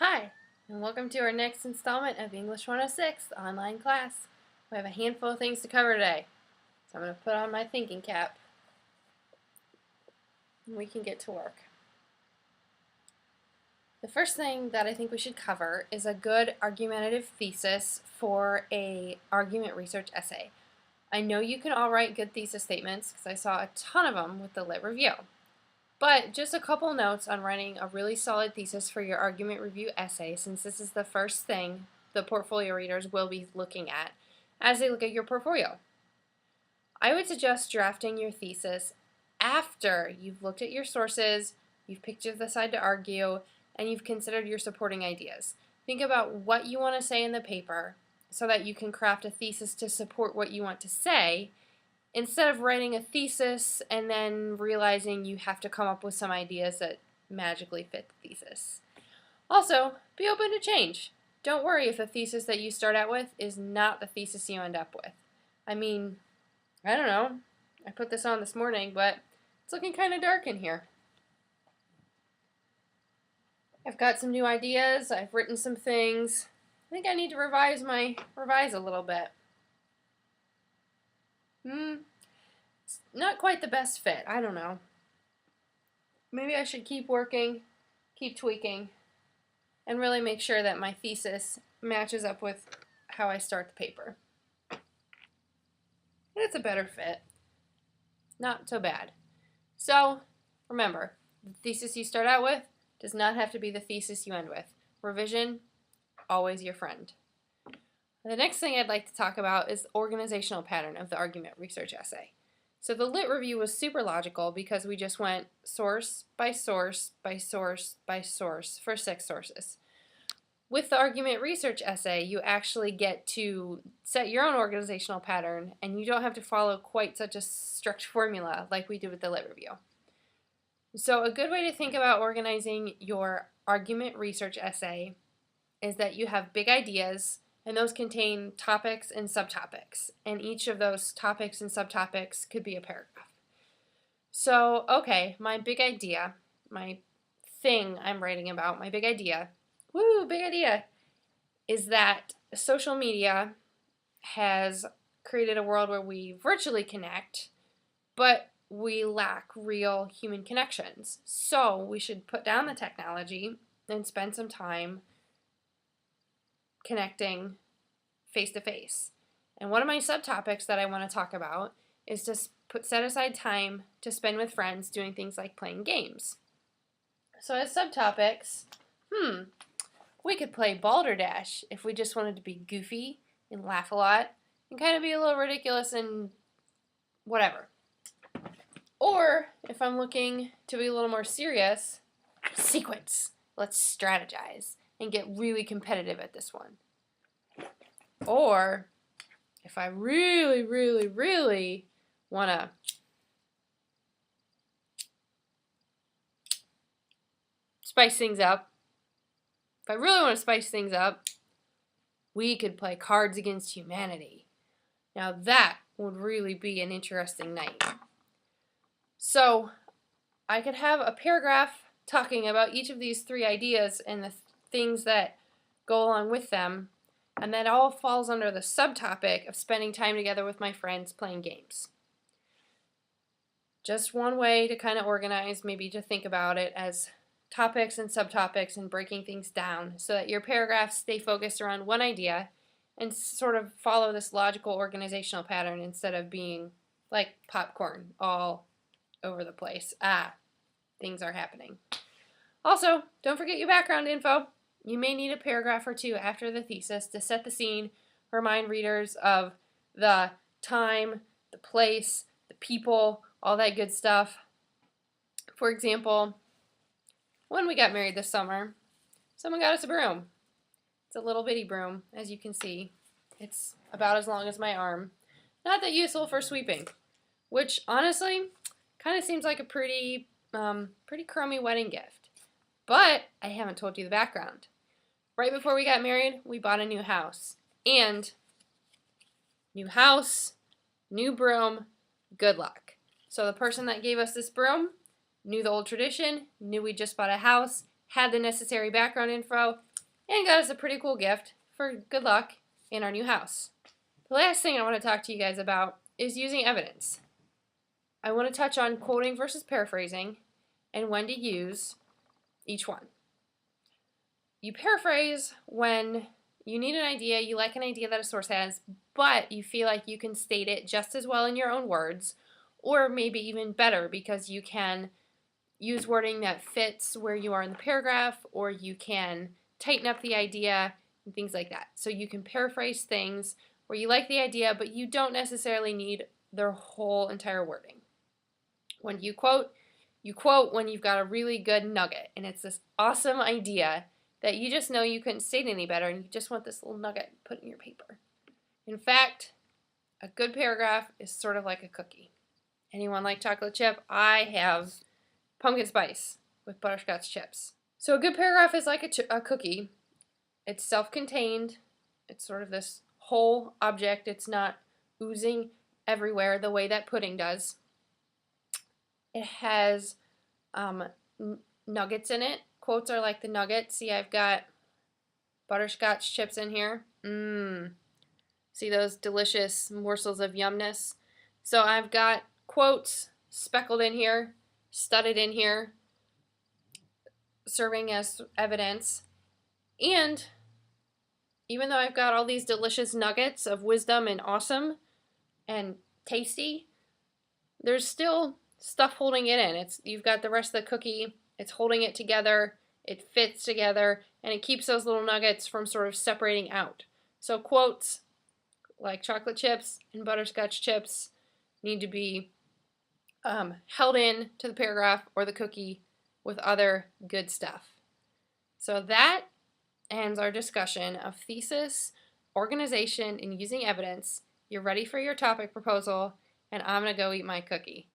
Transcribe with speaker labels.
Speaker 1: Hi, and welcome to our next installment of English 106 online class. We have a handful of things to cover today, so I'm going to put on my thinking cap and we can get to work. The first thing that I think we should cover is a good argumentative thesis for an argument research essay. I know you can all write good thesis statements because I saw a ton of them with the lit review. But just a couple notes on writing a really solid thesis for your argument review essay, since this is the first thing the portfolio readers will be looking at as they look at your portfolio. I would suggest drafting your thesis after you've looked at your sources, you've picked the side to argue, and you've considered your supporting ideas. Think about what you want to say in the paper so that you can craft a thesis to support what you want to say, instead of writing a thesis and then realizing you have to come up with some ideas that magically fit the thesis. Also, be open to change. Don't worry if the thesis that you start out with is not the thesis you end up with. I mean, I don't know. I put this on this morning, but it's looking kind of dark in here. I've got some new ideas. I've written some things. I think I need to revise a little bit. It's not quite the best fit. I don't know. Maybe I should keep working, keep tweaking, and really make sure that my thesis matches up with how I start the paper. It's a better fit. Not so bad. So, remember, the thesis you start out with does not have to be the thesis you end with. Revision, always your friend. The next thing I'd like to talk about is the organizational pattern of the argument research essay. So the lit review was super logical because we just went source by source by source by source for 6 sources. With the argument research essay, you actually get to set your own organizational pattern, and you don't have to follow quite such a strict formula like we did with the lit review. So a good way to think about organizing your argument research essay is that you have big ideas, and those contain topics and subtopics, and each of those topics and subtopics could be a paragraph. So, okay, my big idea, my thing I'm writing about, my big idea, big idea, is that social media has created a world where we virtually connect, but we lack real human connections. So we should put down the technology and spend some time connecting face-to-face. And one of my subtopics that I want to talk about is to set aside time to spend with friends doing things like playing games. So as subtopics, we could play Balderdash if we just wanted to be goofy and laugh a lot and kind of be a little ridiculous and whatever. Or if I'm looking to be a little more serious, sequence. Let's strategize and get really competitive at this one. Or if I really, really, really want to spice things up, we could play Cards Against Humanity. Now that would really be an interesting night. So I could have a paragraph talking about each of these 3 ideas and the things that go along with them, and that all falls under the subtopic of spending time together with my friends playing games. Just one way to kind of organize, maybe to think about it as topics and subtopics and breaking things down so that your paragraphs stay focused around one idea and sort of follow this logical organizational pattern instead of being like popcorn all over the place. Things are happening. Also, don't forget your background info. You may need a paragraph or 2 after the thesis to set the scene, remind readers of the time, the place, the people, all that good stuff. For example, when we got married this summer, someone got us a broom. It's a little bitty broom, as you can see. It's about as long as my arm. Not that useful for sweeping, which honestly kind of seems like a pretty crummy wedding gift. But I haven't told you the background. Right before we got married, we bought a new house. And new house, new broom, good luck. So the person that gave us this broom knew the old tradition, knew we just bought a house, had the necessary background info, and got us a pretty cool gift for good luck in our new house. The last thing I want to talk to you guys about is using evidence. I want to touch on quoting versus paraphrasing and when to use each one. You paraphrase when you need an idea, you like an idea that a source has, but you feel like you can state it just as well in your own words, or maybe even better because you can use wording that fits where you are in the paragraph, or you can tighten up the idea and things like that. So you can paraphrase things where you like the idea, but you don't necessarily need their whole entire wording. When you quote when you've got a really good nugget, and it's this awesome idea that you just know you couldn't state any better, and you just want this little nugget put in your paper. In fact, a good paragraph is sort of like a cookie. Anyone like chocolate chip? I have pumpkin spice with butterscotch chips. So a good paragraph is like a cookie. It's self-contained. It's sort of this whole object. It's not oozing everywhere the way that pudding does. It has nuggets in it. Quotes are like the nuggets. See, I've got butterscotch chips in here. See those delicious morsels of yumness? So I've got quotes speckled in here, studded in here, serving as evidence. And even though I've got all these delicious nuggets of wisdom and awesome and tasty, there's still stuff holding it in. You've got the rest of the cookie. It's holding it together, it fits together, and it keeps those little nuggets from sort of separating out. So quotes like chocolate chips and butterscotch chips need to be held in to the paragraph or the cookie with other good stuff. So that ends our discussion of thesis, organization, and using evidence. You're ready for your topic proposal, and I'm going to go eat my cookie.